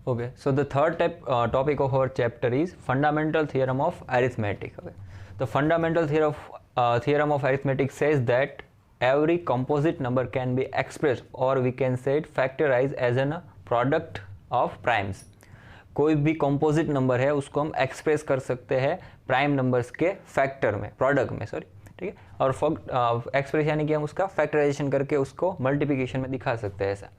Okay, so the third topic of our chapter is fundamental theorem of arithmetic. Okay, the fundamental theorem of arithmetic says that every composite number can be expressed, or we can say it factorized as a product of primes. कोई भी composite number है उसको हम express कर सकते हैं prime numbers के factor में, प्रोडक्ट में, सॉरी, ठीक है, और एक्सप्रेस यानी कि हम उसका फैक्टराइजेशन करके उसको मल्टीप्लिकेशन में दिखा सकते हैं ऐसा.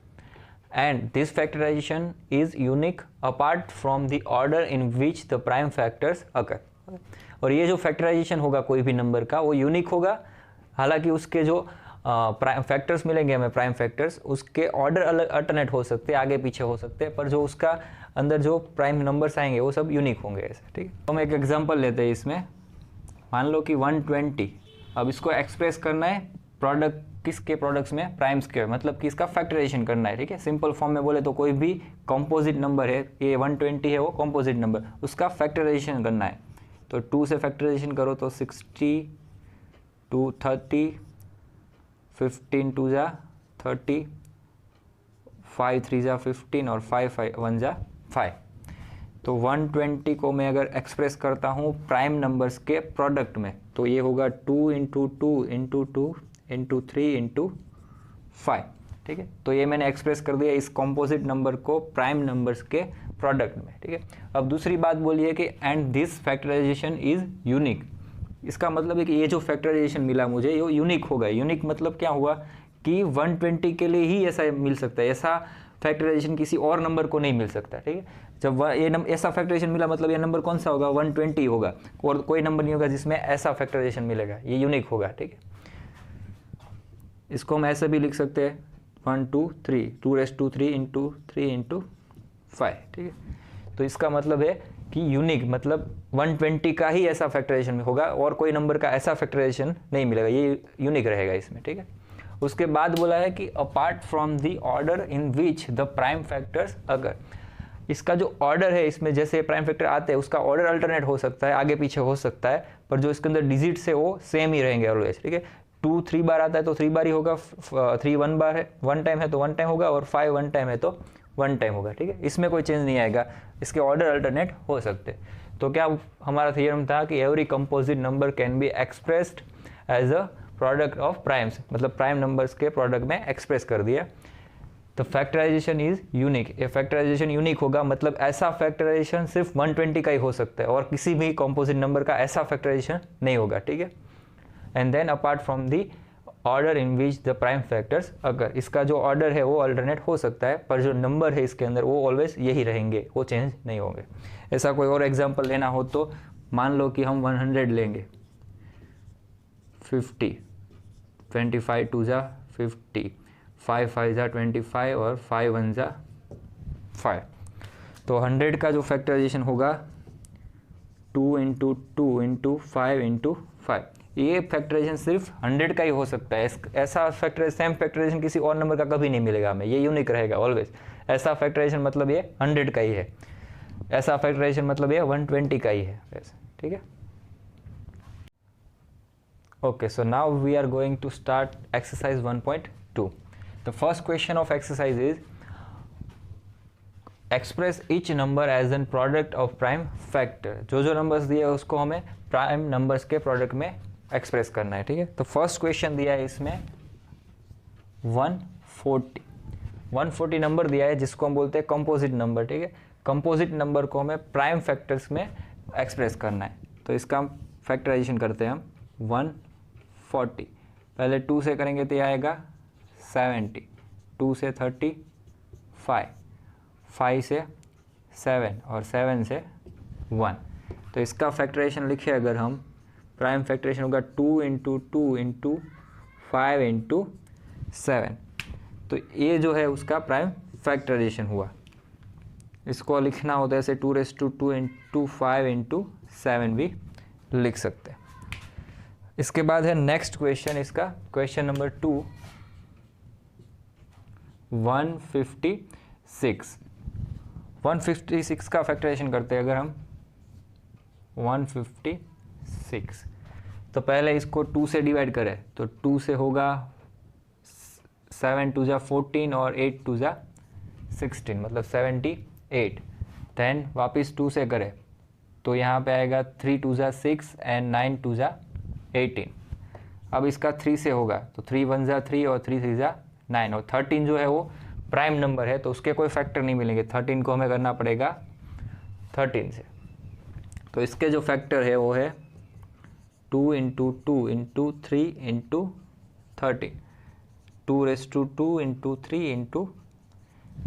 And this factorization is unique apart from the order in which the prime factors occur. और ये जो फैक्टराइजेशन होगा कोई भी नंबर का वो यूनिक होगा, हालांकि उसके जो प्राइम फैक्टर्स मिलेंगे हमें, प्राइम फैक्टर्स, उसके ऑर्डर अलग अल्टरनेट हो सकते हैं, आगे पीछे हो सकते हैं, पर जो उसका अंदर जो प्राइम नंबर्स आएंगे वो सब यूनिक होंगे ऐसे. ठीक है, हम एक एग्जांपल लेते हैं इसमें. मान लो कि 120, अब इसको एक्सप्रेस करना है प्रोडक्ट, किसके प्रोडक्ट्स में, प्राइम्स के, मतलब कि इसका फैक्टराइजेशन करना है. ठीक है, सिंपल फॉर्म में बोले तो कोई भी कंपोजिट नंबर है, ये 120 है वो कंपोजिट नंबर, उसका फैक्टराइजेशन करना है. तो 2 से फैक्टराइजेशन करो तो 60, 2 30, 15 2 जा 30, 5 3 जा 15 और 5 1 जा 5. तो 120 को मैं अगर एक्सप्रेस करता हूँ प्राइम नंबर्स के प्रोडक्ट में तो ये होगा 2 इंटू 2 इंटू 2 इंटू 3 इंटू 5. ठीक है, तो ये मैंने एक्सप्रेस कर दिया इस कॉम्पोजिट नंबर को प्राइम नंबर्स के प्रोडक्ट में. ठीक है, अब दूसरी बात बोलिए कि and this factorisation is unique. इसका मतलब है कि ये जो फैक्टराइजेशन मिला मुझे ये यूनिक होगा. यूनिक मतलब क्या हुआ कि 120 के लिए ही ऐसा मिल सकता है, ऐसा फैक्टराइजेशन किसी और नंबर को नहीं मिल सकता. ठीक है, जब ये ऐसा फैक्टराइजेशन मिला मतलब ये नंबर कौन सा होगा, 120 होगा, और कोई नंबर नहीं होगा जिसमें ऐसा फैक्टराइजेशन मिलेगा, ये यूनिक होगा. ठीक है, इसको हम ऐसे भी लिख सकते हैं 1 2 3 2⁻³ इंटू 3 इंटू 5. ठीक है, तो इसका मतलब है कि यूनिक मतलब 120 का ही ऐसा फैक्टराइजेशन होगा और कोई नंबर का ऐसा फैक्टराइजेशन नहीं मिलेगा, ये यूनिक रहेगा इसमें. ठीक है, उसके बाद बोला है कि apart from the order in which the prime factors अगर, इसका जो ऑर्डर है इसमें जैसे प्राइम फैक्टर आते हैं उसका ऑर्डर अल्टरनेट हो सकता है, आगे पीछे हो सकता है, पर जो इसके अंदर डिजिट्स है वो सेम ही रहेंगे ऑलवेज. ठीक है, 2 3 बार आता है तो 3 बार ही होगा, 3 1 बार है, 1 टाइम है तो 1 टाइम होगा, और 5 1 टाइम है तो 1 टाइम होगा. ठीक है, इसमें कोई चेंज नहीं आएगा, इसके ऑर्डर अल्टरनेट हो सकते. तो क्या हमारा थियरम था कि every composite number can be expressed as a product of primes, मतलब प्राइम नंबर्स के प्रोडक्ट में एक्सप्रेस कर दिया. तो फैक्टराइजेशन इज यूनिक, ये फैक्टराइजेशन यूनिक होगा मतलब ऐसा फैक्टराइजेशन सिर्फ 120 का ही हो सकता है और किसी भी कंपोजिट नंबर का ऐसा फैक्टराइजेशन नहीं होगा. ठीक है, and then apart from the order in which the prime factors अगर, इसका जो ऑर्डर है वो अल्टरनेट हो सकता है पर जो नंबर है इसके अंदर वो ऑलवेज यही रहेंगे, वो चेंज नहीं होंगे. ऐसा कोई और एग्जांपल लेना हो तो मान लो कि हम 100 लेंगे, 50, 25 2 जा 50, 5 5 जा 25 और 5 1 जा 5. तो 100 का जो फैक्टराइजेशन होगा 2 इंटू 2 इंटू 5 इंटू 5. ये फैक्टराइजेशन सिर्फ 100 का ही हो सकता है, ऐसा फैक्टराइजेशन सेम फैक्टराइजेशन किसी और नंबर का कभी नहीं मिलेगा हमें, ये यूनिक रहेगा ऑलवेज. ऐसा फैक्टराइजेशन मतलब ये 100 का ही है, ऐसा फैक्टराइजेशन मतलब ये 120 का ही है. ठीक है, okay, so now we are going to start exercise 1.2. the first question of exercise is express each number as an product of prime factor. जो नंबर्स दिए उसको हमें प्राइम नंबर्स के प्रोडक्ट में एक्सप्रेस करना है. ठीक है, तो फर्स्ट क्वेश्चन दिया है इसमें 140 नंबर दिया है जिसको हम बोलते हैं कंपोजिट नंबर. ठीक है, कंपोजिट नंबर को हमें प्राइम फैक्टर्स में एक्सप्रेस करना है. तो इसका फैक्टराइजेशन करते हैं हम 140. पहले 2 से करेंगे तो ये आएगा 70, 2 से 30, 5 से 7 और 7 से 1. तो इसका फैक्टराइजेशन लिखे अगर हम, प्राइम फैक्टराइजेशन होगा 2 इंटू 2 इंटू 5 इंटू 7. तो ये जो है उसका प्राइम फैक्टराइजेशन हुआ. इसको लिखना होता है ऐसे 2⁻² इंटू 5 इंटू 7 भी लिख सकते हैं. इसके बाद है नेक्स्ट क्वेश्चन, इसका क्वेश्चन नंबर 2 156 का फैक्टराइजेशन करते हैं अगर हम 156. तो पहले इसको 2 से डिवाइड करें तो 2 से होगा 7 2 14 और 8 2 16, मतलब 78। देन वापस 2 से करें तो यहाँ पे आएगा 3 2 6 एंड 9 2 18। अब इसका 3 से होगा तो 3 1 3 और 3 3 9, और 13 जो है वो प्राइम नंबर है तो उसके कोई फैक्टर नहीं मिलेंगे, 13 को हमें करना पड़ेगा 13 से। तो इसके जो फैक्टर है वो है 2 × 2 × 3 × 13, 2⁻² × 3 ×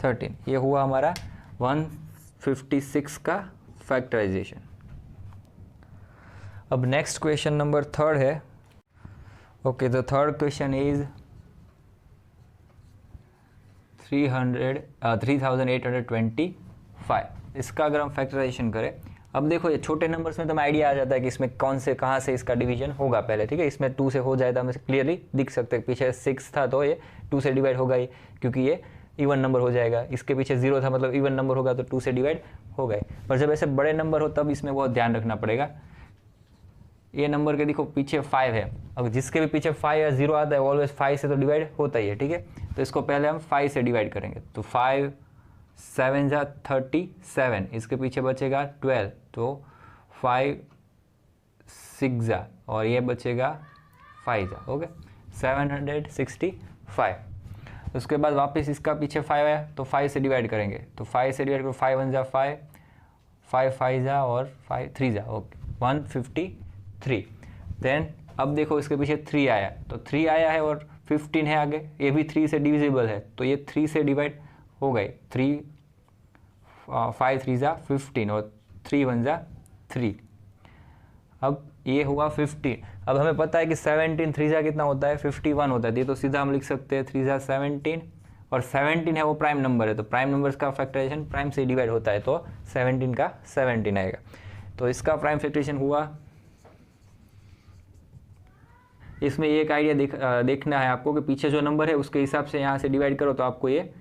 13, ये हुआ हमारा 156 का फैक्टराइजेशन। अब नेक्स्ट क्वेश्चन नंबर 3 है। Okay, the third question is 3825। इसका अगर हम फैक्टराइजेशन करें, अब देखो ये छोटे नंबर्स में तो हमें आइडिया आ जाता है कि इसमें कौन से कहाँ से इसका डिवीजन होगा पहले, ठीक है। इसमें 2 से हो जाए तो हमें क्लियरली दिख सकते हैं, पीछे 6 था तो ये 2 से डिवाइड होगा ही, क्योंकि ये इवन नंबर हो जाएगा। इसके पीछे 0 था मतलब इवन नंबर होगा तो 2 से डिवाइड हो गए। पर जब ऐसे बड़े नंबर हो तब इसमें बहुत ध्यान रखना पड़ेगा। ये नंबर के देखो पीछे 5 है, अब जिसके भी पीछे 5 या 0 आता है ऑलवेज 5 से तो डिवाइड होता ही है, ठीक है। तो इसको पहले हम 5 से डिवाइड करेंगे तो 5 7 37, इसके पीछे बचेगा 12 तो 5 6 और ये बचेगा 5, ओके 765। उसके बाद वापस इसका पीछे 5 आया तो 5 से डिवाइड करेंगे तो 5 से डिवाइड करो 5 1 5, 5 5 और 5 3, ओके 153। देन अब देखो इसके पीछे 3 आया तो 3 आया है और 15 है आगे, ये भी 3 से डिविजिबल है तो ये 3 से डिवाइड हो गए। 3 5 3 15 और 3 1 3। अब ये हुआ 15। अब हमें पता है कि 17 3 कितना होता है 51 होता है, ये तो सीधा हम लिख सकते हैं 3 17, और 17 है वो प्राइम नंबर है तो प्राइम नंबर्स का फैक्टराइजेशन प्राइम से डिवाइड होता है तो 17 का 17 आएगा। तो इसका प्राइम फैक्टराइजेशन हुआ। इसमें एक आइडिया देखना है आपको कि पीछे जो नंबर है उसके हिसाब से यहाँ से डिवाइड करो तो आपको ये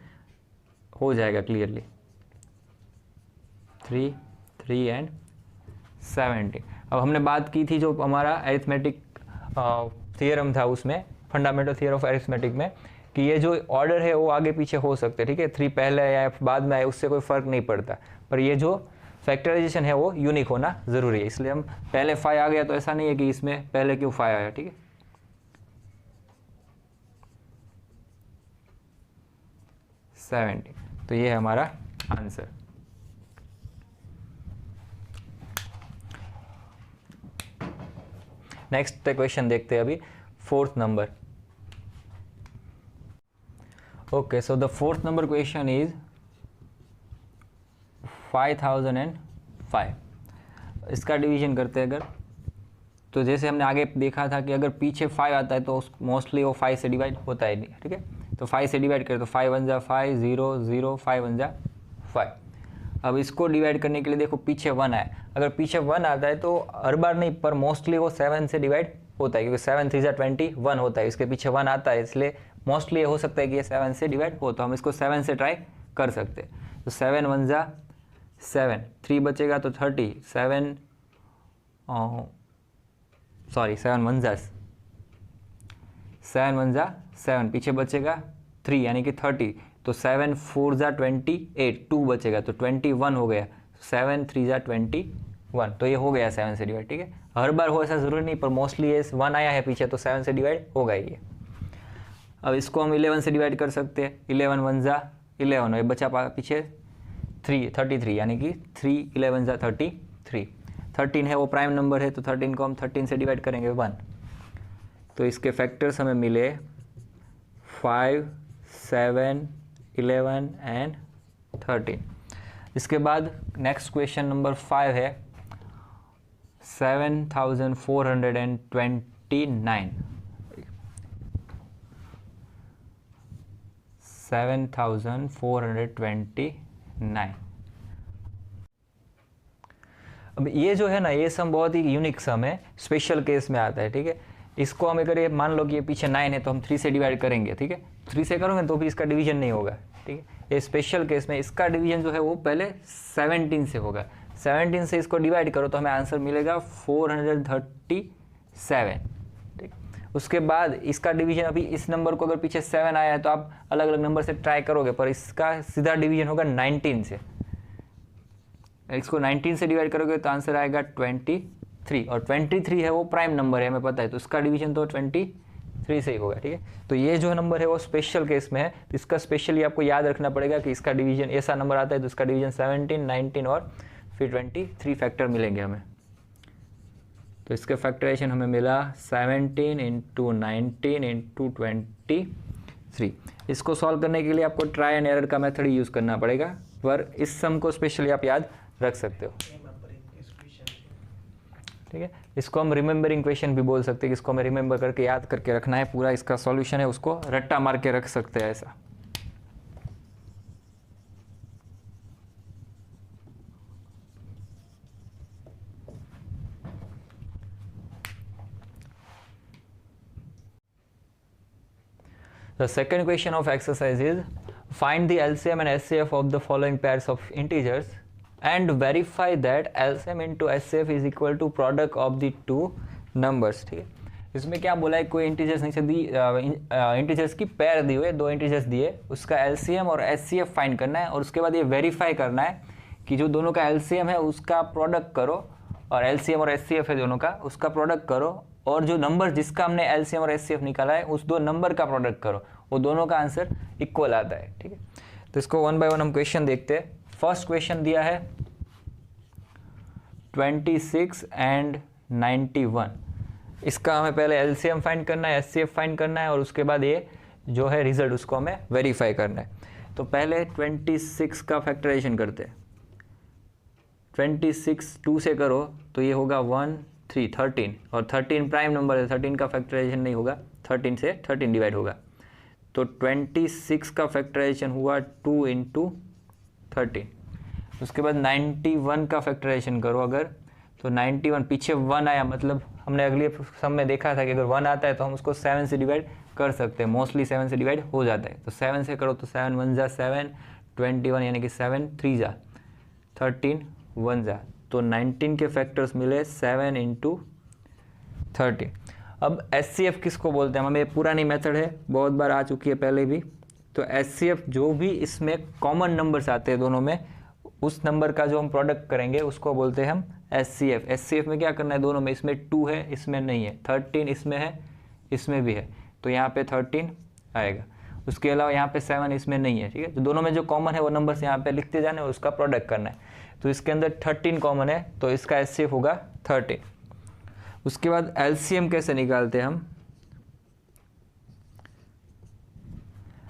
हो जाएगा क्लियरली। 3 3 एंड 17। अब हमने बात की थी जो हमारा अरिथमेटिक थियरम था उसमें, फंडामेंटल थियरम ऑफ अरिथमेटिक में, कि ये जो ऑर्डर है वो आगे पीछे हो सकते हैं, ठीक है। 3 पहले या बाद में आए उससे कोई फ़र्क नहीं पड़ता, पर ये जो फैक्टराइजेशन है वो यूनिक होना ज़रूरी है। इसलिए हम पहले 5 आ गया तो ऐसा नहीं है कि इसमें पहले क्यों 5 आया, ठीक है। 70, तो ये है हमारा आंसर। नेक्स्ट क्वेश्चन देखते हैं अभी, 4th number. Okay, so the 4th number question is 5005। इसका डिवीजन करते हैं अगर, तो जैसे हमने आगे देखा था कि अगर पीछे 5 आता है तो मोस्टली वो 5 से डिवाइड होता है नहीं, ठीक है। तो 5 से डिवाइड करें तो 5 1 5 0 0 5 1 5। अब इसको डिवाइड करने के लिए देखो पीछे 1 आए, अगर पीछे 1 आता है तो हर बार नहीं पर मोस्टली वो 7 से डिवाइड होता है, क्योंकि 7 3 21 होता है, इसके पीछे 1 आता है, इसलिए मोस्टली ये हो सकता है कि ये 7 से डिवाइड हो। तो हम इसको 7 से ट्राई कर सकते हैं। तो 7 1 7, 3 बचेगा तो 30, 7 1 7, पीछे बचेगा 3 यानी कि 30, तो 7 4 28, 2 बचेगा तो 21 हो गया, 7 3 21, तो ये हो गया 7 से डिवाइड, ठीक है। हर बार हो ऐसा ज़रूरी नहीं, पर मोस्टली ये 1 आया है पीछे तो 7 से डिवाइड होगा ये। अब इसको हम 11 से डिवाइड कर सकते हैं, 11 1 11, ये बचा पीछे 33 यानी कि 3 11 33। 13 है वो प्राइम नंबर है तो 13 को हम 13 से डिवाइड करेंगे 1, तो इसके फैक्टर्स हमें मिले 5 7 11 एंड 13। इसके बाद नेक्स्ट क्वेश्चन नंबर 5 है 7429। 7429। अब ये जो है ना, ये सम बहुत ही यूनिक सम है, स्पेशल केस में आता है, ठीक है। इसको हम अगर ये मान लो कि ये पीछे 9 है तो हम 3 से डिवाइड करेंगे, ठीक है। 3 से करोगे तो भी इसका डिवीजन नहीं होगा, ठीक है। ये स्पेशल केस में इसका डिवीजन जो है वो पहले 17 से होगा। 17 से इसको डिवाइड करो तो हमें आंसर मिलेगा 437, ठीक। उसके बाद इसका डिवीजन, अभी इस नंबर को अगर पीछे 7 आया है तो आप अलग अलग नंबर से ट्राई करोगे, पर इसका सीधा डिवीजन होगा 19 से। इसको 19 से डिवाइड करोगे तो आंसर आएगा 23, और 23 है वो प्राइम नंबर है, हमें पता है, तो इसका डिवीजन तो 23 से ही होगा। ठीक है, तो ये जो नंबर है वो स्पेशल केस में है, तो इसका स्पेशली आपको याद रखना पड़ेगा कि इसका डिवीजन ऐसा नंबर आता है तो इसका डिवीजन 17, 19 और फिर 23 फैक्टर मिलेंगे हमें। तो इसका फैक्टराइजेशन हमें मिला 17 इंटू 19 इंटू 23। इसको सॉल्व करने के लिए आपको ट्राई एंड एरर का मेथड ही यूज़ करना पड़ेगा, पर इस सम को स्पेशली आप याद रख सकते हो। ठीक है, इसको हम रिमेंबरिंग क्वेश्चन भी बोल सकते हैं, इसको हमें रिमेंबर करके याद करके रखना है, पूरा इसका सॉल्यूशन है उसको रट्टा मार के रख सकते हैं ऐसा। The second question of exercise is find the LCM and HCF of the following pairs of integers and verify that LCM into HCF is equal to product of the two numbers। ठीक है, इसमें क्या बोला है, कोई integers नीचे दी, integers की pair दी हुई है, 2 इंटीजर्स दिए, उसका LCM और HCF फाइंड करना है, और उसके बाद ये वेरीफाई करना है कि जो दोनों का LCM है उसका प्रोडक्ट करो, और LCM और HCF है दोनों का, उसका प्रोडक्ट करो, और जो नंबर जिसका हमने LCM और HCF निकाला है उस 2 नंबर का प्रोडक्ट करो, वो दोनों का आंसर इक्वल आता है। ठीक है, तो इसको 1 बाय 1 हम क्वेश्चन देखते हैं। फर्स्ट क्वेश्चन दिया है 26 एंड 91, इसका हमें पहले LCM फाइंड करना है, HCF फाइंड करना है, और उसके बाद ये जो है रिजल्ट उसको हमें वेरीफाई करना है। तो पहले 26 का फैक्टराइजेशन करते हैं। 26 2 से करो तो ये होगा 1 3 13, और 13 प्राइम नंबर है, 13 का फैक्टराइजेशन नहीं होगा, 13 से 13 डिवाइड होगा, तो 26 का फैक्टराइजेशन हुआ 2 इंटू 13। उसके बाद 91 का फैक्टराइजेशन करो अगर, तो 91 पीछे 1 आया, मतलब हमने अगले सम में देखा था कि अगर 1 आता है तो हम उसको 7 से डिवाइड कर सकते हैं, मोस्टली 7 से डिवाइड हो जाता है, तो 7 से करो तो 7 1 जा 7, 21 यानी कि 7 3 जा 13 1 जा, तो 19 के फैक्टर्स मिले 7 इंटू 13। अब HCF किसको बोलते हैं, हमें पुरानी मेथड है, बहुत बार आ चुकी है पहले भी, तो HCF जो भी इसमें कॉमन नंबर्स आते हैं दोनों में, उस नंबर का जो हम प्रोडक्ट करेंगे उसको बोलते हैं हम HCF। HCF में क्या करना है, दोनों में, इसमें 2 है इसमें नहीं है, 13 इसमें है इसमें भी है, तो यहाँ पे 13 आएगा, उसके अलावा यहाँ पे 7 इसमें नहीं है। ठीक है, तो दोनों में जो कॉमन है वो नंबर्स यहाँ पे लिखते जाने और उसका प्रोडक्ट करना है, तो इसके अंदर 13 कॉमन है तो इसका HCF होगा 13। उसके बाद LCM कैसे निकालते हैं हम,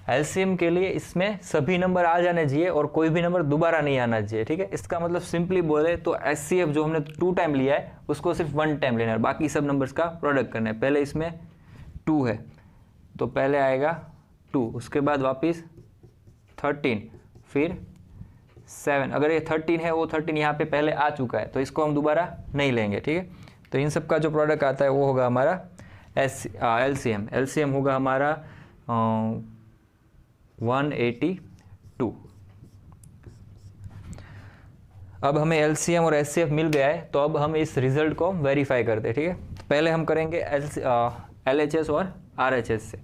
LCM के लिए इसमें सभी नंबर आ जाने चाहिए और कोई भी नंबर दोबारा नहीं आना चाहिए। ठीक है, इसका मतलब सिंपली बोले तो HCF जो हमने 2 टाइम लिया है उसको सिर्फ 1 टाइम लेना है, बाकी सब नंबर्स का प्रोडक्ट करना है। पहले इसमें 2 है तो पहले आएगा 2, उसके बाद वापस 13, फिर 7, अगर ये 13 है वो 13 यहाँ पे पहले आ चुका है तो इसको हम दोबारा नहीं लेंगे। ठीक है, तो इन सब का जो प्रोडक्ट आता है वो होगा हमारा LCM। LCM होगा हमारा 182। अब हमें LCM और HCF मिल गया है, तो अब हम इस रिजल्ट को वेरीफाई करते हैं। ठीक है, तो पहले हम करेंगे LHS और RHS से।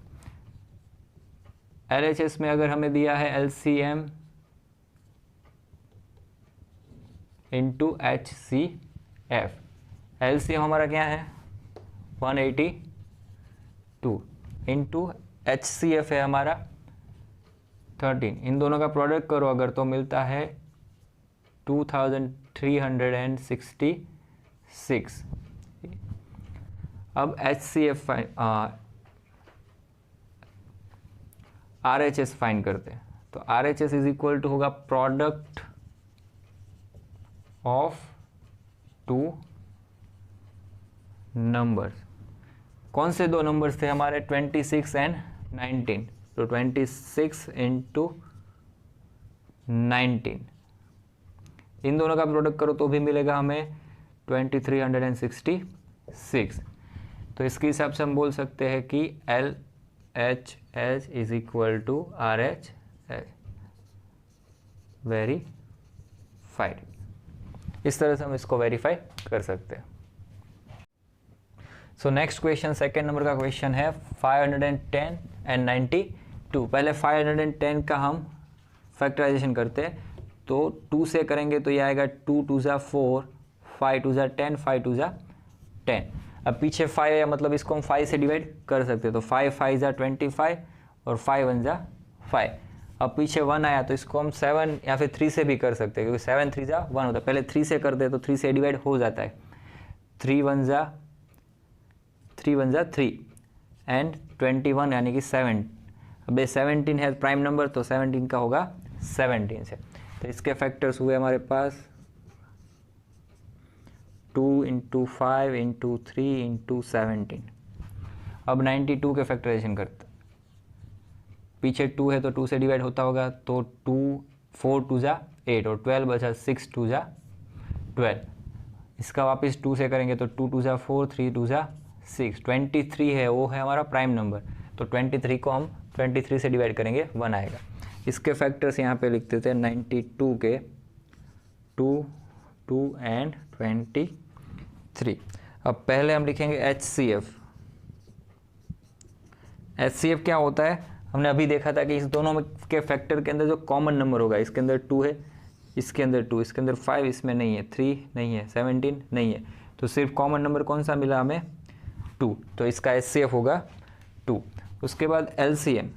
LHS में अगर हमें दिया है LCM इंटू HCF, LCM हमारा क्या है 182 इंटू HCF है हमारा 13, इन दोनों का प्रोडक्ट करो अगर तो मिलता है 2366। अब HCF RHS फाइंड करते हैं, तो RHS इज इक्वल टू होगा प्रोडक्ट ऑफ 2 नंबर्स। कौन से 2 नंबर्स थे हमारे 26 एंड 19, तो 26 इंटू 19, इन दोनों का प्रोडक्ट करो तो भी मिलेगा हमें 2366। तो इसके हिसाब से हम बोल सकते हैं कि LHS is equal to RHS, verified. इस तरह से हम इसको वेरीफाई कर सकते हैं। So next question, second number का क्वेश्चन है 510 एंड 92। पहले 510 का हम फैक्टराइजेशन करते हैं, तो 2 से करेंगे तो ये आएगा 2 2 ज़ा 4, 5 2 ज़ा 10, 5 2 ज़ा 10। अब पीछे 5 है, मतलब इसको हम 5 से डिवाइड कर सकते हैं, तो 5 5 ज़ा 25 और 5 1 ज़ा 5। अब पीछे 1 आया तो इसको हम 7 या फिर 3 से भी कर सकते हैं, क्योंकि 7 3 ज़ा 1 होता है। पहले 3 से कर दे तो 3 से डिवाइड हो जाता है, 3 1 ज़ा 3 एंड 21 यानी कि 7। अब ये 17 है प्राइम नंबर, तो 17 का होगा 17 से। तो इसके फैक्टर्स हुए हमारे पास 2 × 5 × 3 × 17। अब 92 के फैक्टराइजेशन करते, पीछे 2 है तो 2 से डिवाइड होता होगा, तो 2 4 2 ज़ा 8 और 12 बचा 6 2 ज़ा 12। इसका वापस 2 से करेंगे तो 2 2 ज़ा 4, 3 2 ज़ा 6। 23 है, वो है हमारा प्राइम नंबर, तो 23 को हम 23 से डिवाइड करेंगे, 1 आएगा। इसके फैक्टर्स यहाँ पे लिख देते हैं 92 के 2 2 एंड 23। अब पहले हम लिखेंगे HCF। HCF क्या होता है, हमने अभी देखा था कि इस दोनों के फैक्टर के अंदर जो कॉमन नंबर होगा, इसके अंदर 2 है, इसके अंदर 2, इसके अंदर 5, इसमें नहीं है, 3 नहीं है, 17 नहीं है, तो सिर्फ कॉमन नंबर कौन सा मिला हमें, 2। तो इसका HCF होगा 2। उसके बाद LCM।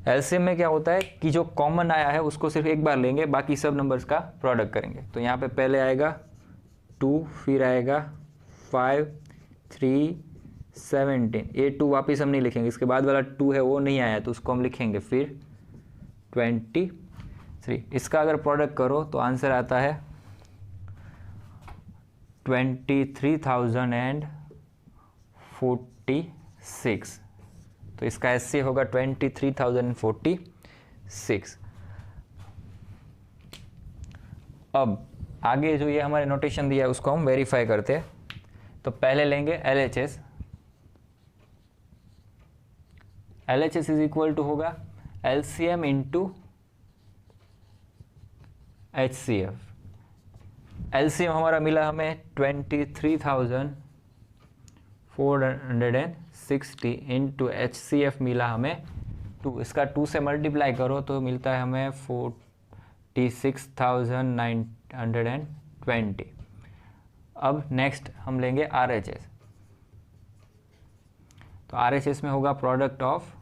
LCM में क्या होता है कि जो कॉमन आया है उसको सिर्फ एक बार लेंगे, बाकी सब नंबर्स का प्रोडक्ट करेंगे। तो यहाँ पे पहले आएगा 2, फिर आएगा 5 3 17। ये 2 वापस हम नहीं लिखेंगे, इसके बाद वाला 2 है वो नहीं आया तो उसको हम लिखेंगे फिर 23। इसका अगर प्रोडक्ट करो तो आंसर आता है 23,046। तो इसका HCF होगा 23,046। अब आगे जो ये हमारे नोटेशन दिया है उसको हम वेरीफाई करते हैं। तो पहले लेंगे LHS। LHS is equal to होगा LCM इंटू HCF। LCM हमारा मिला हमें 23,460 इंटू HCF मिला हमें 2। इसका 2 से मल्टीप्लाई करो तो मिलता है हमें 46,920। अब नेक्स्ट हम लेंगे RHS। तो RHS में होगा प्रोडक्ट ऑफ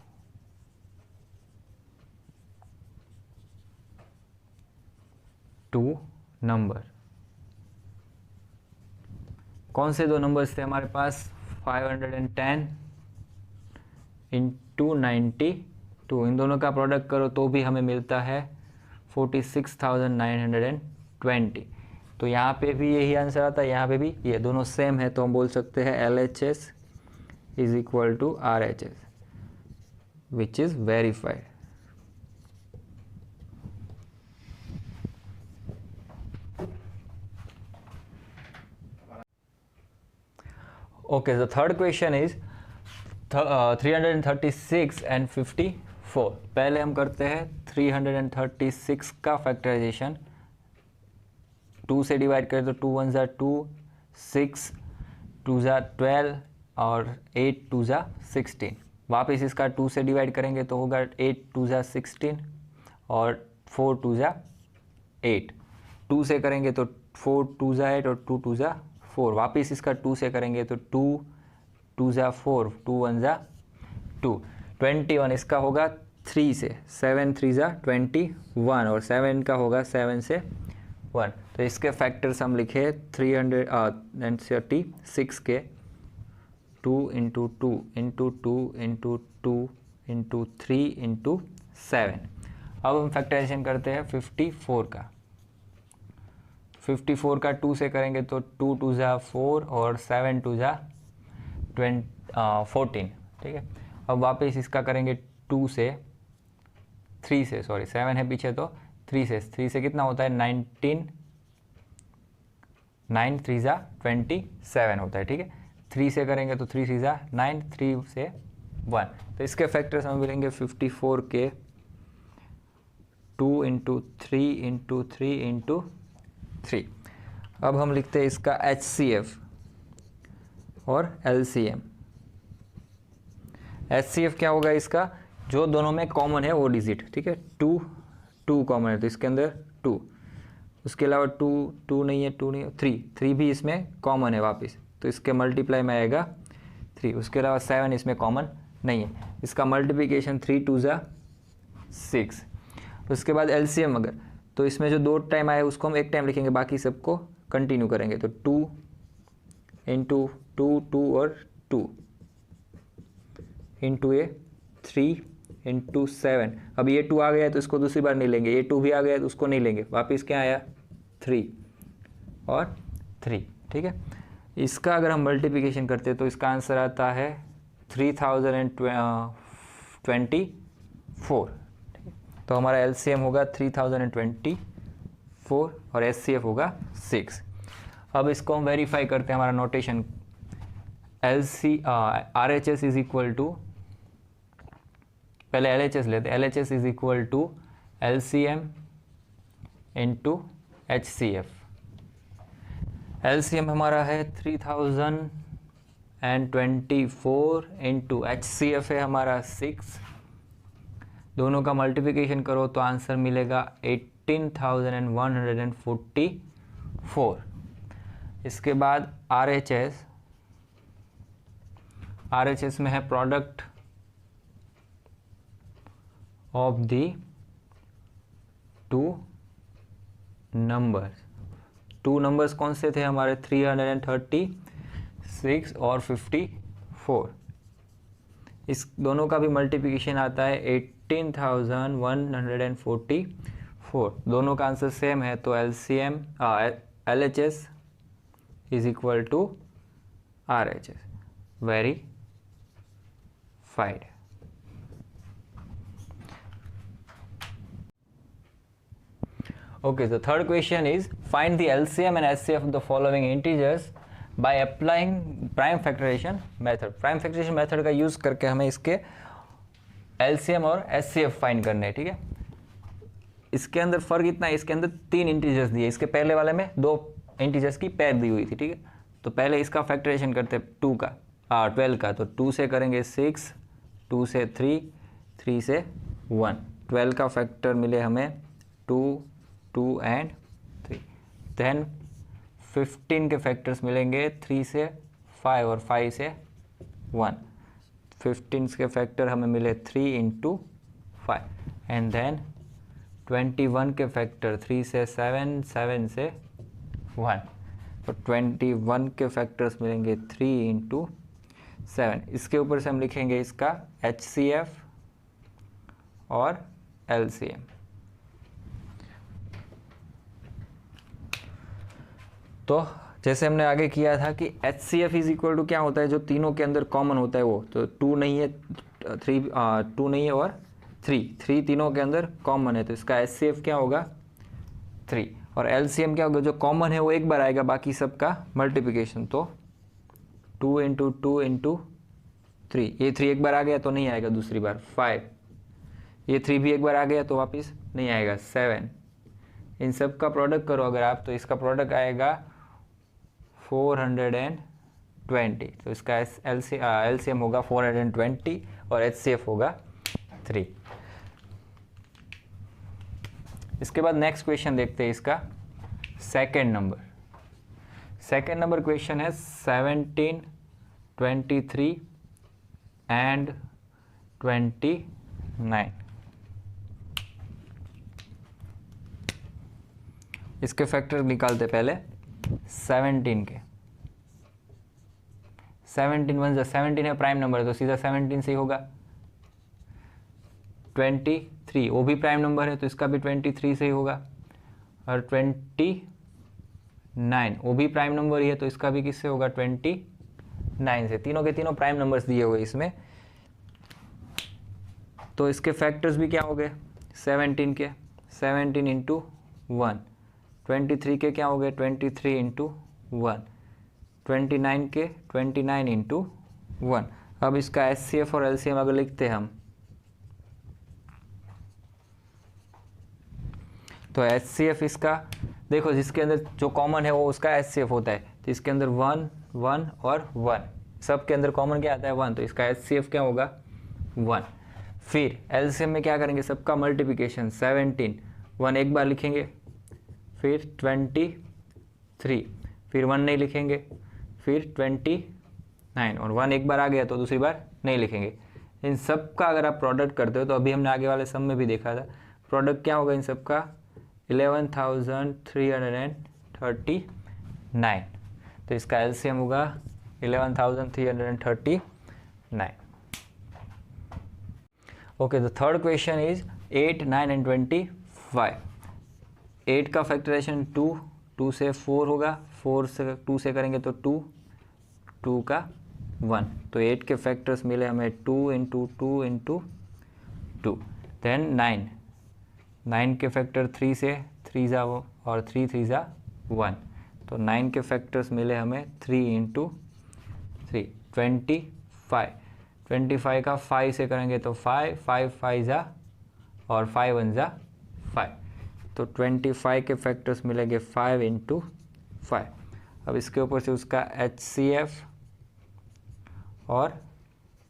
टू नंबर। कौन से 2 नंबर्स थे हमारे पास, 510 इंटू 92। इन दोनों का प्रोडक्ट करो तो भी हमें मिलता है 46,920। तो यहाँ पे भी यही आंसर आता है, यहाँ पे भी ये दोनों सेम है, तो हम बोल सकते हैं LHS is equal to RHS which is verified. Okay, the third question is 336 and 54। पहले हम करते हैं 336 का फैक्टराइजेशन। 2 से डिवाइड करें तो 2 1 ज़ा 2, 6 2 ज़ा 12 और 8 2 ज़ा 16। वापस इसका 2 से डिवाइड करेंगे तो होगा 8 2 ज़ा 16 और 4 2 ज़ा 8। 2 से करेंगे तो 4 2 ज़ा 8 और 2 2 ज़ा 4। वापस इसका 2 से करेंगे तो 2 2 ज़ा 4, 2 1 ज़ा 2। 21 इसका होगा 3 से, 7 3 ज़ा 21 और 7 का होगा 7 से 1। तो इसके फैक्टर्स हम लिखे 336 के 2 × 2 × 2 × 2 × 3 × 7। अब हम फैक्टराइजेशन करते हैं 54 का। 54 का 2 से करेंगे तो 2 2 ज़ा 4 और 7 2 ज़ा 14। ठीक है। अब वापस इसका करेंगे 2 से 3 से, सॉरी 7 है पीछे तो 3 से कितना होता है 19, 9 3 ज़ा 27 होता है। ठीक है। 3 से करेंगे तो 3 3 ज़ा 9, 3 से 1। तो इसके फैक्टर्स हम मिलेंगे 54 के 2 × 3 × 3 × 3। अब हम लिखते हैं इसका HCF। और LCM। HCF क्या होगा इसका, जो दोनों में कॉमन है वो डिजिट, ठीक है, 2 कॉमन है तो इसके अंदर 2, उसके अलावा 2 नहीं है, 2 नहीं है, 3 भी इसमें कॉमन है वापस, तो इसके मल्टीप्लाई में आएगा 3, उसके अलावा 7 इसमें कॉमन नहीं है, इसका मल्टीप्लिकेशन 3 2 ज़ा 6। उसके बाद LCM अगर, तो इसमें जो 2 टाइम आया उसको हम एक टाइम लिखेंगे, बाकी सबको कंटिन्यू करेंगे, तो 2 इंटू 2 और 2 इंटू ये 3 इंटू 7। अब ये 2 आ गया है तो इसको दूसरी बार नहीं लेंगे, ये 2 भी आ गया है तो उसको नहीं लेंगे, वापस क्या आया 3 और 3, ठीक है। इसका अगर हम मल्टीप्लिकेशन करते हैं तो इसका आंसर आता है 3024, तो हमारा LCM होगा 3024 और HCF होगा 6। अब इसको हम वेरीफाई करते हैं, हमारा notation RHS is equal to, पहले LHS लेते हैं, LHS is equal to LCM into HCF। LCM हमारा है 3024 इंटू HCF है हमारा 6, दोनों का मल्टीप्लिकेशन करो तो आंसर मिलेगा 18,144। इसके बाद RHS में है product of the 2 numbers. 2 numbers कौन से थे हमारे, 336 और 54। इस दोनों का भी मल्टीप्लिकेशन आता है 18,144, दोनों का आंसर सेम है, तो LHS is equal to RHS, verified. Okay, the third question is find the LCM and HCF of the following integers by applying prime factorization method। prime factorization method का use करके हमें इसके LCM और HCF find करने हैं, ठीक है। इसके अंदर फ़र्क इतना है, इसके अंदर 3 इंटीजर्स दिए, इसके पहले वाले में 2 इंटीजर्स की पेयर दी हुई थी, ठीक है। तो पहले इसका फैक्टराइजेशन करते 2 का 12 का, तो 2 से करेंगे 6, 2 से 3, 3 से 1, 12 का फैक्टर मिले हमें 2 एंड 3। देन 15 के फैक्टर्स मिलेंगे 3 से 5 और 5 से 1, 15 के फैक्टर हमें मिले 3 इंटू 5। एंड देन 21 के फैक्टर 3 से 7, 7 से 1, तो 21 के फैक्टर्स मिलेंगे 3 इंटू 7। इसके ऊपर से हम लिखेंगे इसका HCF और LCM। तो जैसे हमने आगे किया था कि HCF इज इक्वल टू क्या होता है, जो तीनों के अंदर कॉमन होता है वो, तो 2 नहीं है, 2 नहीं है और 3 तीनों के अंदर कॉमन है, तो इसका HCF क्या होगा 3, और LCM क्या होगा, जो कॉमन है वो एक बार आएगा, बाकी सबका मल्टीप्लिकेशन, तो 2 इंटू 2 इंटू 3, ये 3 एक बार आ गया तो नहीं आएगा दूसरी बार, 5, ये 3 भी एक बार आ गया तो वापस नहीं आएगा, 7। इन सब का प्रोडक्ट करो अगर आप, तो इसका प्रोडक्ट आएगा 420, तो इसका LCM होगा 420 और HCF होगा 3। इसके बाद नेक्स्ट क्वेश्चन देखते हैं, इसका सेकेंड नंबर क्वेश्चन है 17, 23 एंड 29। इसके फैक्टर निकालते पहले 17 के, 17 है प्राइम नंबर है तो सीधा 17 से ही होगा। 23 वो भी प्राइम नंबर है तो इसका भी 23 से ही होगा, और 29 वो भी प्राइम नंबर ही है तो इसका भी किससे होगा 29 से। तीनों के तीनों प्राइम नंबर्स दिए हुए इसमें, तो इसके फैक्टर्स भी क्या हो गए 17 के, 17 इंटू 1, 23 के क्या हो गए 23 इंटू 1, 29 के 29 इंटू 1। अब इसका HCF और LCM अगर लिखते हैं हम, तो HCF इसका देखो, जिसके अंदर जो कॉमन है वो उसका HCF होता है, तो इसके अंदर 1 1 और 1, सब के अंदर कॉमन क्या आता है 1, तो इसका HCF क्या होगा 1। फिर LCM में क्या करेंगे, सबका मल्टीप्लिकेशन 17, 1 एक बार लिखेंगे, फिर 23, फिर 1 नहीं लिखेंगे, फिर 29 और 1 एक बार आ गया तो दूसरी बार नहीं लिखेंगे। इन सब का अगर आप प्रोडक्ट करते हो तो अभी हमने आगे वाले सम में भी देखा था, प्रोडक्ट क्या होगा इन सब का 11,339, तो इसका LCM होगा 11,339। Okay, the third question is 8, 9 and 25। 8 का फैक्टराइजेशन 2, 2 से 4 होगा, 4 से 2 से करेंगे तो 2, 2 का 1, तो 8 के फैक्टर्स मिले हमें 2 इंटू 2 इंटू 2। देन 9, 9 के फैक्टर 3 से 3 जा और 3 3 जा 1, तो 9 के फैक्टर्स मिले हमें 3 इंटू 3। 25, 25 का 5 से करेंगे तो 5, 5 5 जा और 5 1 जा 5, तो 25 के फैक्टर्स मिलेंगे 5 इंटू 5। अब इसके ऊपर से उसका HCF और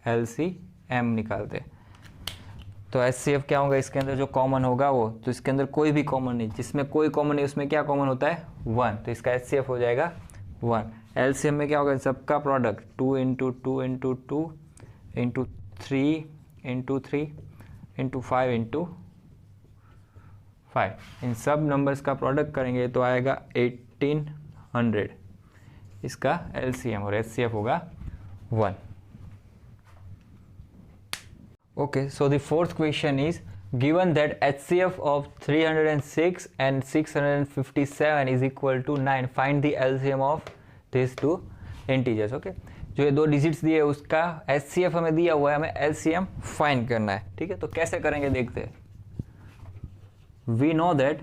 LCM निकालते, तो HCF क्या होगा, इसके अंदर जो कॉमन होगा वो, तो इसके अंदर कोई भी कॉमन नहीं, जिसमें कोई कॉमन नहीं उसमें क्या कॉमन होता है 1, तो इसका HCF हो जाएगा 1। LCM में क्या होगा, सबका product 2 into 2 into 2 into 3 into 3 into 5 into 5, इन सब नंबर्स का प्रोडक्ट करेंगे तो आएगा 1800, इसका LCM और HCF होगा 1। Okay, so the fourth question is, given that HCF of 306 and 657 is equal to 9, find the LCM of these two integers. Okay, जो ये दो डिजिट्स दिए उसका HCF हमें दिया हुआ है, हमें LCM फाइंड करना है। ठीक है, तो कैसे करेंगे देखते हैं। We know that,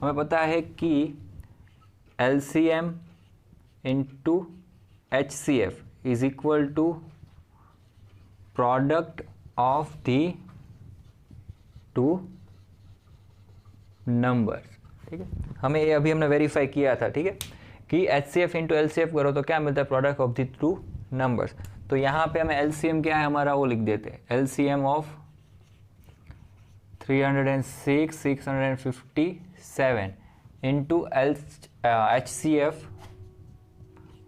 हमें पता है कि LCM into HCF is equal to product of the two numbers। ठीक है, हमें ये अभी हमने वेरीफाई किया था। ठीक है, कि HCF इंटू LCF करो तो क्या मिलता है, product of the two numbers. तो यहाँ पे हमें LCM क्या है हमारा वो लिख देते हैं, LCM of 306 657 into HCF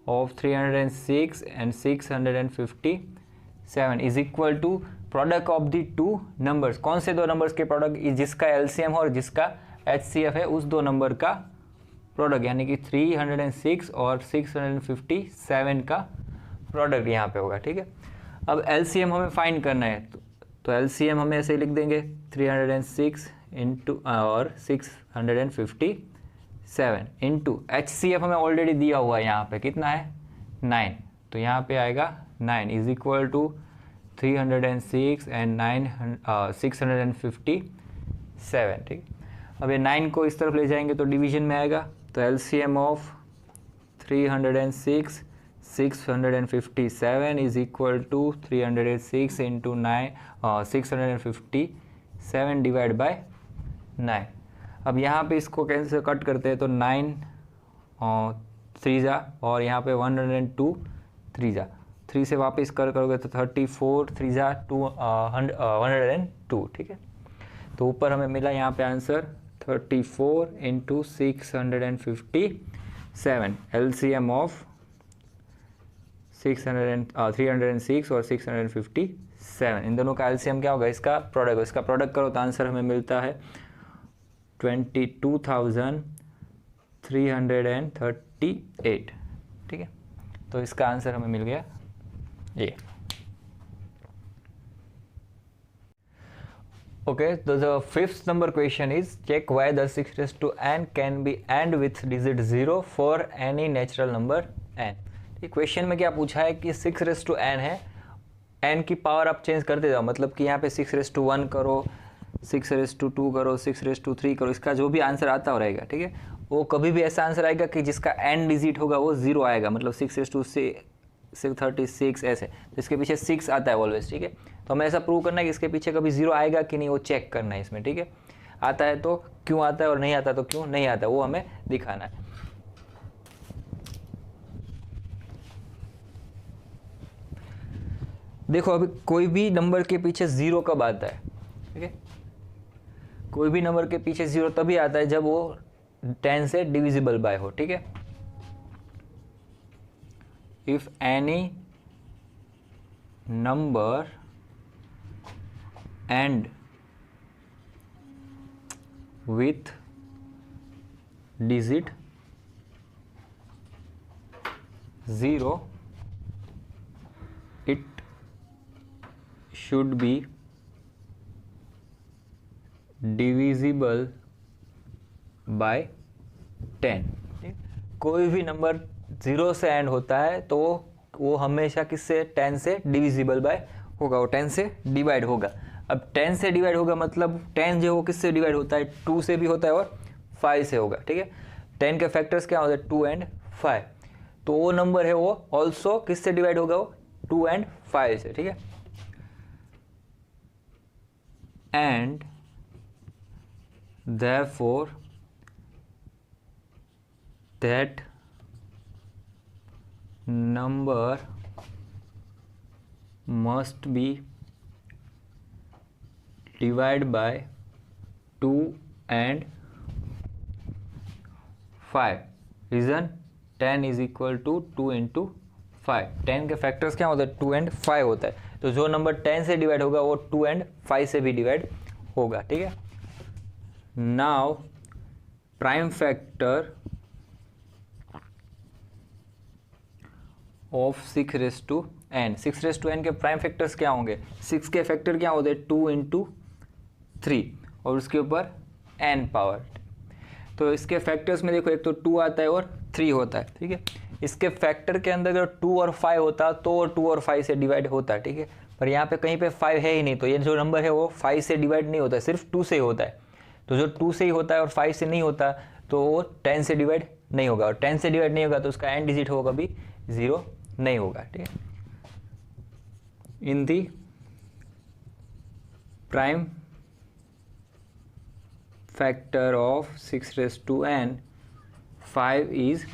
of 306 and 657 is equal to product of the two numbers. कौन से दो नंबर्स के प्रोडक्ट, जिसका LCM और जिसका HCF है उस दो नंबर का प्रोडक्ट, यानी कि 306 और 657 का प्रोडक्ट यहाँ पे होगा। ठीक है, अब LCM हमें फाइंड करना है, तो LCM हमें ऐसे लिख देंगे 306 इंटू और 657 इंटू HCF हमें ऑलरेडी दिया हुआ है यहाँ पे कितना है 9, तो यहाँ पे आएगा 9 इज इक्वल टू 306 एंड 657। ठीक, अब ये 9 को इस तरफ ले जाएंगे तो डिवीजन में आएगा, तो LCM of 306 657 is equal to 306 into 657 divide by 9। अब यहाँ पे इसको कैसे कट करते हैं, तो 9 3 जा और यहाँ पे 102 3 जा, 3 से वापस करोगे तो 34 3 जा 102। ठीक है, तो ऊपर हमें मिला यहाँ पे आंसर 34 इंटू 657, LCM ऑफ 306 और 657, इन दोनों का LCM क्या होगा, इसका प्रोडक्ट, इसका प्रोडक्ट करो तो आंसर हमें मिलता है 22,338। ठीक है, तो इसका आंसर हमें मिल गया ये। Okay, so the fifth number question is, check why the 6 raised to n can be and with digit 0 for any natural number n। Question में क्या पूछा है कि 6 raised to n है, n की पावर आप चेंज करते जाओ, मतलब कि यहाँ पे 6 raised to 1 करो, 6 raised to 2 करो, 6 raised to 3 करो, इसका जो भी आंसर आता हो रहेगा। ठीक है, वो कभी भी ऐसा आंसर आएगा कि जिसका n डिजिट होगा वो 0 आएगा, मतलब 6 raised to 36 ऐसे, तो इसके पीछे 6 आता है ऑलवेज। ठीक है, तो हमें ऐसा प्रूव करना है कि इसके पीछे कभी 0 आएगा कि नहीं, वो चेक करना है इसमें। ठीक है, आता है तो क्यों आता है और नहीं आता तो क्यों नहीं आता, वो हमें दिखाना है। देखो अभी कोई भी नंबर के पीछे 0 कब आता है, ठीक है, कोई भी नंबर के पीछे 0 तभी आता है जब वो 10 से डिविजिबल बाय हो, ठीक है। If any number and with digit 0 it should be divisible by 10। कोई भी नंबर 0 से एंड होता है तो वो हमेशा किससे, 10 से डिविजिबल बाय होगा, वो 10 से डिवाइड होगा। अब 10 से डिवाइड होगा मतलब 10 जो वो किससे डिवाइड होता है, 2 से भी होता है और 5 से होगा, ठीक है। 10 के फैक्टर्स क्या होते हैं, 2 एंड 5, तो वो नंबर है वो ऑल्सो किससे डिवाइड होगा, वो 2 एंड 5 से, ठीक है। And therefore that number must be divided by 2 and 5। Reason 10 is equal to 2 into 5। 10 के फैक्टर्स क्या होते हैं, 2 एंड 5 होता है, तो जो नंबर 10 से डिवाइड होगा वो 2 एंड 5 से भी डिवाइड होगा, ठीक है। Now prime factor of 6 raise to n, 6 raise to n के प्राइम फैक्टर्स क्या होंगे, 6 के फैक्टर क्या होते हैं, 2 इंटू 3 और उसके ऊपर n पावर। तो इसके फैक्टर्स में देखो एक तो 2 आता है और 3 होता है, ठीक है। इसके फैक्टर के अंदर अगर 2 और 5 होता तो 2 और 5 से डिवाइड होता है, ठीक है। पर यहाँ पे कहीं पे 5 है ही नहीं, तो ये जो नंबर है वो 5 से डिवाइड नहीं होता, सिर्फ 2 से ही होता है। तो जो 2 से ही होता है और 5 से नहीं होता तो वो 10 से डिवाइड नहीं होगा, और 10 से डिवाइड नहीं होगा तो उसका एंड डिजिट होगा भी 0 नहीं होगा, ठीक है। In the prime factor of 6 raise to n 5 is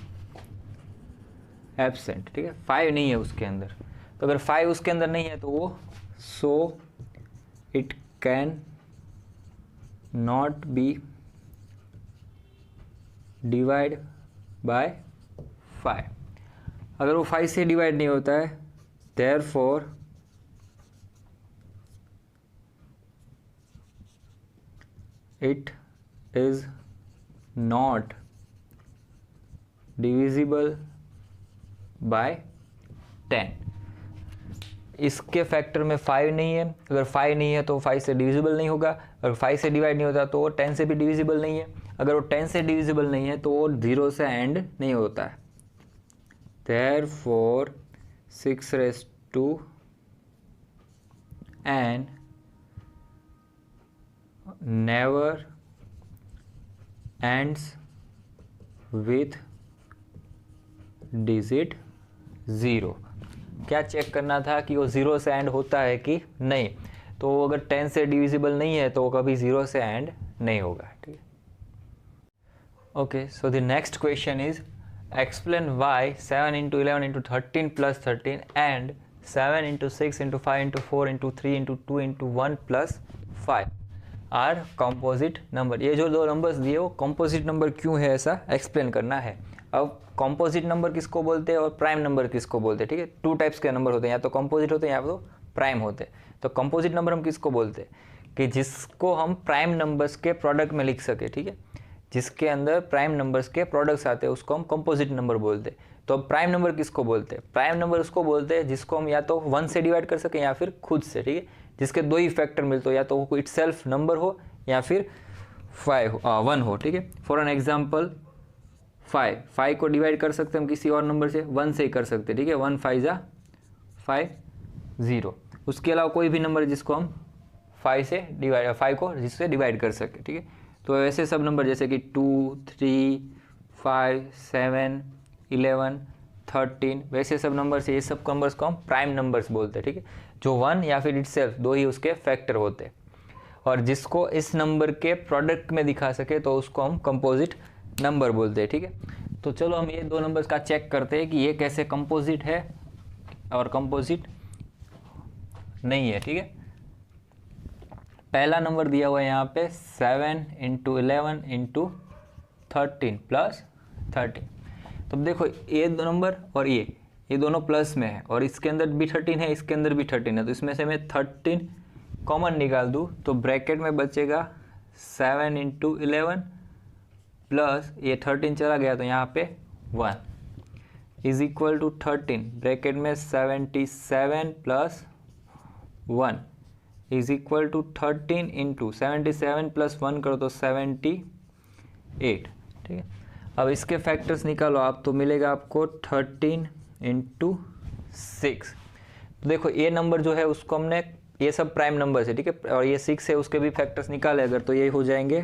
absent, ठीक है। 5 नहीं है उसके अंदर, तो अगर 5 उसके अंदर नहीं है तो वो so it can not be divide by 5। अगर वो 5 से डिवाइड नहीं होता है therefore it is not divisible by 10। इसके फैक्टर में 5 नहीं है, अगर 5 नहीं है तो 5 से डिविजिबल नहीं होगा, अगर 5 से डिवाइड नहीं होता तो वो 10 से भी डिविजिबल नहीं है, अगर वो 10 से डिविजिबल नहीं है तो वो 0 से एंड नहीं होता है। therefore 6 raise to n never ends with digit 0। क्या चेक करना था कि वो 0 से एंड होता है कि नहीं, तो अगर 10 से डिविजिबल नहीं है तो वो कभी 0 से एंड नहीं होगा, ठीक है। Okay, so the next question is explain why 7 into 11 into 13 plus 13 and 7 into 6 into 5 into 4 into 3 into 2 into 1 plus 5 are composite number. ये जो दो नंबर्स दिए वो कंपोजिट नंबर क्यों है, ऐसा एक्सप्लेन करना है। अब कंपोजिट नंबर किसको बोलते हैं और प्राइम नंबर किसको बोलते हैं, ठीक है। 2 टाइप्स के नंबर होते हैं, या तो कंपोजिट होते हैं या तो प्राइम होते हैं। तो कंपोजिट नंबर हम किसको बोलते हैं कि जिसको हम प्राइम नंबर्स के प्रोडक्ट में लिख सके, ठीक है। जिसके अंदर प्राइम नंबर्स के प्रोडक्ट्स आते हैं उसको हम कंपोजिट नंबर बोलते हैं। तो अब प्राइम नंबर किसको बोलते हैं, प्राइम नंबर उसको बोलते हैं जिसको हम या तो 1 से डिवाइड कर सकें या फिर खुद से, ठीक है। जिसके 2 ही फैक्टर मिलते हो, या तो वो इट सेल्फ नंबर हो या फिर 1 हो, ठीक है। फॉर एन एग्जाम्पल 5 को डिवाइड कर सकते हैं हम किसी और नंबर से, 1 से ही कर सकते हैं, ठीक है। 1 5 जा 5 0। उसके अलावा कोई भी नंबर जिसको हम 5 को जिससे डिवाइड कर सके, ठीक है। तो ऐसे सब नंबर जैसे कि 2 3 5 7 11 13 वैसे सब नंबर से, ये सब नंबर्स को हम प्राइम नंबर्स बोलते हैं, ठीक है। जो 1 या फिर इटसेल्फ 2 ही उसके फैक्टर होते हैं, और जिसको इस नंबर के प्रोडक्ट में दिखा सके तो उसको हम कंपोजिट नंबर बोलते हैं, ठीक है। तो चलो हम ये 2 नंबर्स का चेक करते हैं कि ये कैसे कंपोजिट है और कंपोजिट नहीं है, ठीक है। पहला नंबर दिया हुआ है यहाँ पे 7 × 11 × 13 प्लस 13। तो अब देखो ये दो नंबर और ये दोनों प्लस में है और इसके अंदर भी 13 है, इसके अंदर भी 13 है, तो इसमें से मैं 13 कॉमन निकाल दूँ तो ब्रैकेट में बचेगा 7 × 11 प्लस ये 13 चला गया तो यहाँ पे 1 इज इक्वल टू 13 ब्रैकेट में 77 plus 1 is equal to 13 × 77 plus 1 करो तो 78, ठीक है। अब इसके फैक्टर्स निकालो आप तो मिलेगा आपको 13 × 6। तो देखो ये नंबर जो है उसको हमने, ये सब प्राइम नंबर है, ठीक है, और ये 6 है उसके भी फैक्टर्स निकाले अगर तो ये हो जाएंगे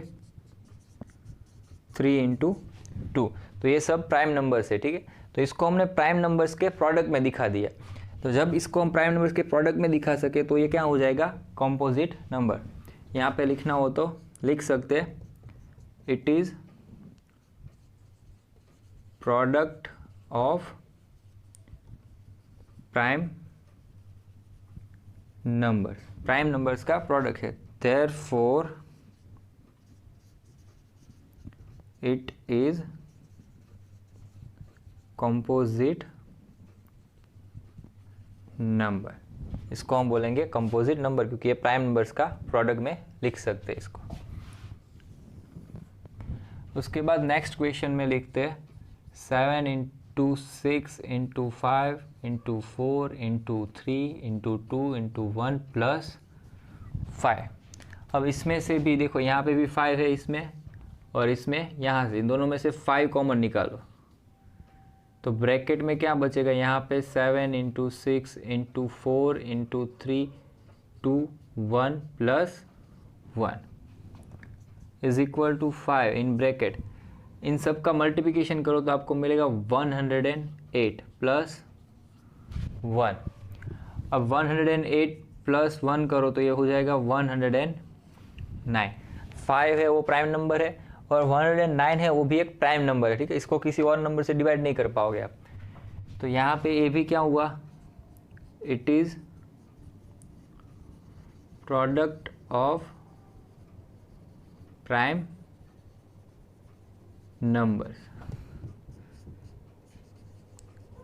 3 × 2। तो ये सब प्राइम नंबर्स है, ठीक है। तो इसको हमने प्राइम नंबर्स के प्रोडक्ट में दिखा दिया। तो जब इसको हम प्राइम नंबर्स के प्रोडक्ट में दिखा सके तो ये क्या हो जाएगा, कंपोजिट नंबर। यहाँ पे लिखना हो तो लिख सकते हैं it is product of prime numbers, prime numbers का प्रोडक्ट है। Therefore it is composite number. इसको हम बोलेंगे कंपोजिट नंबर क्योंकि ये प्राइम नंबर्स का प्रोडक्ट में लिख सकते हैं इसको। उसके बाद नेक्स्ट क्वेश्चन में लिखते हैं 7 × 6 × 5 × 4 × 3 × 2 × 1 प्लस 5। अब इसमें से भी देखो यहाँ पे भी 5 है इसमें और इसमें, यहाँ से इन दोनों में से 5 कॉमन निकालो तो ब्रैकेट में क्या बचेगा यहाँ पे 7 × 6 × 4 × 3 2 1 plus 1 is equal to 5 in bracket. इन सब का मल्टीप्लिकेशन करो तो आपको मिलेगा 108 प्लस 1। अब 108 प्लस 1 करो तो ये हो जाएगा 109। 5 है वो प्राइम नंबर है और 109 है वो भी एक प्राइम नंबर है, ठीक है। इसको किसी और नंबर से डिवाइड नहीं कर पाओगे आप। तो यहाँ पे ये भी क्या हुआ, it is product of prime numbers,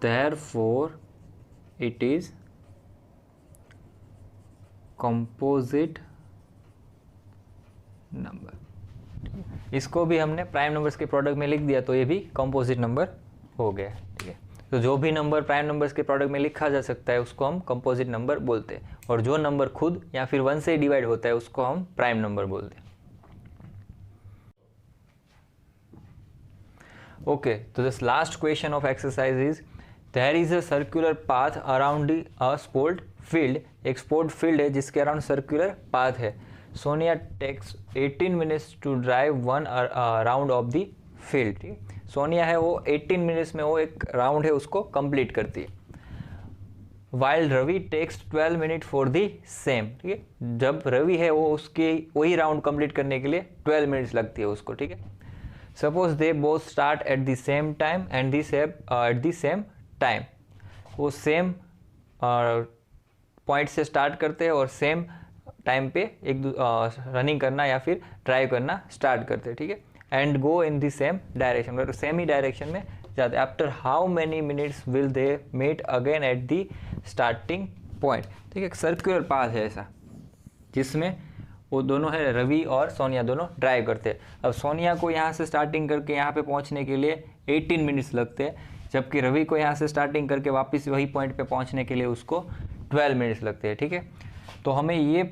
therefore it is composite number. इसको भी हमने प्राइम नंबर्स के प्रोडक्ट में लिख दिया तो ये भी कंपोजिट नंबर हो गया, ठीक है। तो जो भी नंबर प्राइम नंबर्स के प्रोडक्ट में लिखा जा सकता है उसको हम कंपोजिट नंबर बोलते हैं और जो नंबर खुद या फिर 1 से डिवाइड होता है उसको हम प्राइम नंबर बोलते हैं। ओके, तो this last question of exercise is there is a circular path around a sport field. एक स्पोर्ट फील्ड है जिसके अराउंड सर्कुलर पाथ है। Sonia takes 18 minutes to drive 1 round of the field. ठीक है, सोनिया है वो 18 मिनट्स में वो एक राउंड है उसको कंप्लीट करती है। While Ravi takes 12 minute for the same. ठीक है, जब रवि है वो उसके वही राउंड कंप्लीट करने के लिए 12 मिनट्स लगती है उसको। ठीक है, suppose they both start at the same time and at the same time. वो सेम पॉइंट से स्टार्ट करते हैं और सेम टाइम पे एक रनिंग करना या फिर ड्राइव करना स्टार्ट करते हैं। ठीक है, and go in the same direction, मतलब सेम ही डायरेक्शन में जाते हैं। After how many minutes will they meet again at the starting point. ठीक है, एक सर्कुलर पाथ है ऐसा जिसमें वो दोनों है, रवि और सोनिया दोनों ड्राइव करते हैं। अब सोनिया को यहाँ से स्टार्टिंग करके यहाँ पे पहुँचने के लिए 18 मिनट्स लगते हैं, जबकि रवि को यहाँ से स्टार्टिंग करके वापस वही पॉइंट पे पहुँचने के लिए उसको 12 मिनट्स लगते हैं। ठीक है, तो हमें ये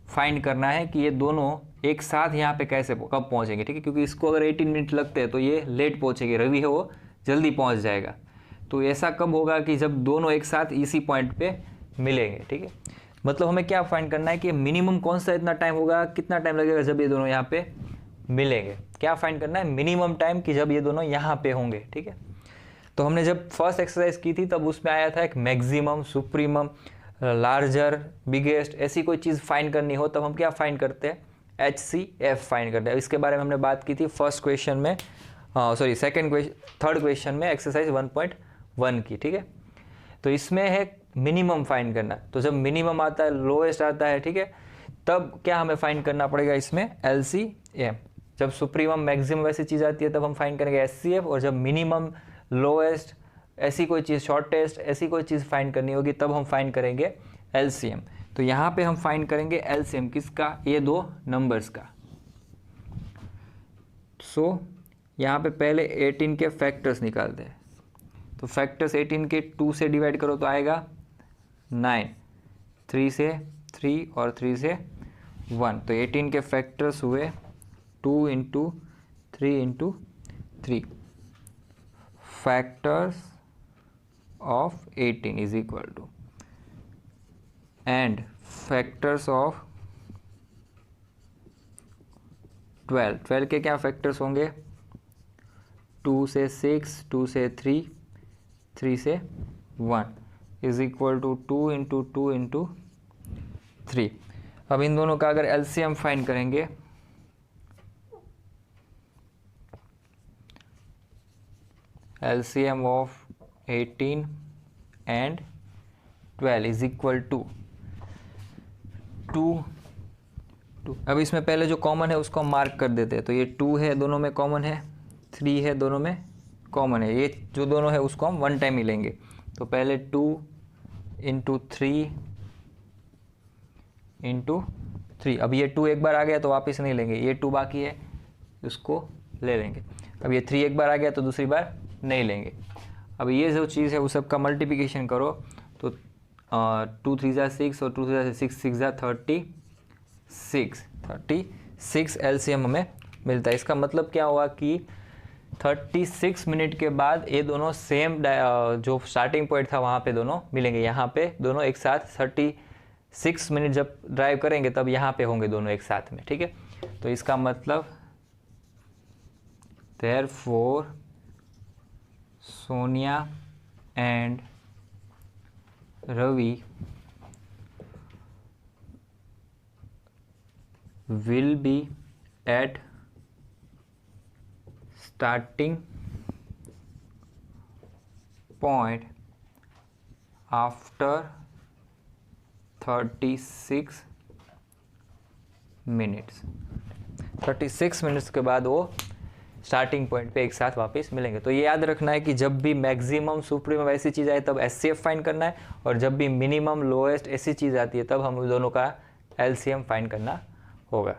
फाइंड करना है कि ये दोनों एक साथ यहाँ पे कैसे कब पहुँचेंगे। ठीक है, क्योंकि इसको अगर 18 मिनट लगते हैं तो ये लेट पहुँचेगी, रवि है वो जल्दी पहुँच जाएगा। तो ऐसा कब होगा कि जब दोनों एक साथ इसी पॉइंट पे मिलेंगे। ठीक है, मतलब हमें क्या फाइंड करना है कि मिनिमम कौन सा इतना टाइम होगा, कितना टाइम लगेगा जब ये दोनों यहाँ पे मिलेंगे। क्या फाइंड करना है, मिनिमम टाइम कि जब ये दोनों यहाँ पे होंगे। ठीक है, तो हमने जब फर्स्ट एक्सरसाइज की थी तब उसमें आया था एक मैक्सिमम, सुप्रीमम, लार्जर, बिगेस्ट, ऐसी कोई चीज़ फाइंड करनी हो तब हम क्या फाइंड करते हैं, HCF फाइंड करते हैं। इसके बारे में हमने बात की थी फर्स्ट क्वेश्चन में, थर्ड क्वेश्चन में एक्सरसाइज 1.1 की। ठीक है, तो इसमें है मिनिमम फाइंड करना है। तो जब मिनिमम आता है, लोएस्ट आता है, ठीक है, तब क्या हमें फाइंड करना पड़ेगा इसमें LCM। जब सुप्रीमम मैक्सिमम वैसी चीज़ आती है तब हम फाइंड करेंगे SCF, और जब मिनिमम लोएस्ट ऐसी कोई चीज़, शॉर्टेस्ट ऐसी कोई चीज़ फाइंड करनी होगी तब हम फाइंड करेंगे LCM। तो यहाँ पे हम फाइंड करेंगे LCM किसका, ये दो नंबर्स का। सो यहाँ पे पहले 18 के फैक्टर्स निकालते हैं। तो फैक्टर्स 18 के 2 से डिवाइड करो तो आएगा 9, 3 से 3 और 3 से 1। तो 18 के फैक्टर्स हुए 2 into 3 into 3। Factors of 18 is equal to, and factors of 12 के क्या फैक्टर्स होंगे, 2 से 6, 2 से 3, 3 से 1 is equal to 2 into 2 into 3। अब इन दोनों का अगर LCM फाइंड करेंगे, LCM of 18 and 12 is equal to 2। अब इसमें पहले जो कॉमन है उसको हम मार्क कर देते हैं। तो ये 2 है, दोनों में कॉमन है, 3 है, दोनों में कॉमन है। ये जो दोनों है उसको हम वन टाइम ही लेंगे। तो पहले 2 इंटू 3 इंटू 3। अब ये 2 एक बार आ गया तो वापस नहीं लेंगे, ये 2 बाकी है उसको ले लेंगे। अब ये 3 एक बार आ गया तो दूसरी बार नहीं लेंगे। अब ये जो चीज़ है उस सब का मल्टीप्लिकेशन करो तो 2 3 जा 6 और 2 3 जा 6, 6 जा 36 LCM हमें मिलता है। इसका मतलब क्या हुआ कि 36 मिनट के बाद ये दोनों सेम जो स्टार्टिंग पॉइंट था वहाँ पे दोनों मिलेंगे। यहाँ पे दोनों एक साथ 36 मिनट जब ड्राइव करेंगे तब यहाँ पे होंगे दोनों एक साथ में, ठीक है। तो इसका मतलब therefore Sonia and Ravi will be at starting point after 36 minutes. 36 minutes के बाद वो स्टार्टिंग पॉइंट पे एक साथ वापस मिलेंगे। तो ये याद रखना है कि जब भी मैक्सिमम सुप्रीमम ऐसी चीज़ आए तब SCF फाइंड करना है, और जब भी मिनिमम लोएस्ट ऐसी चीज़ आती है तब हम दोनों का LCM फाइंड करना होगा।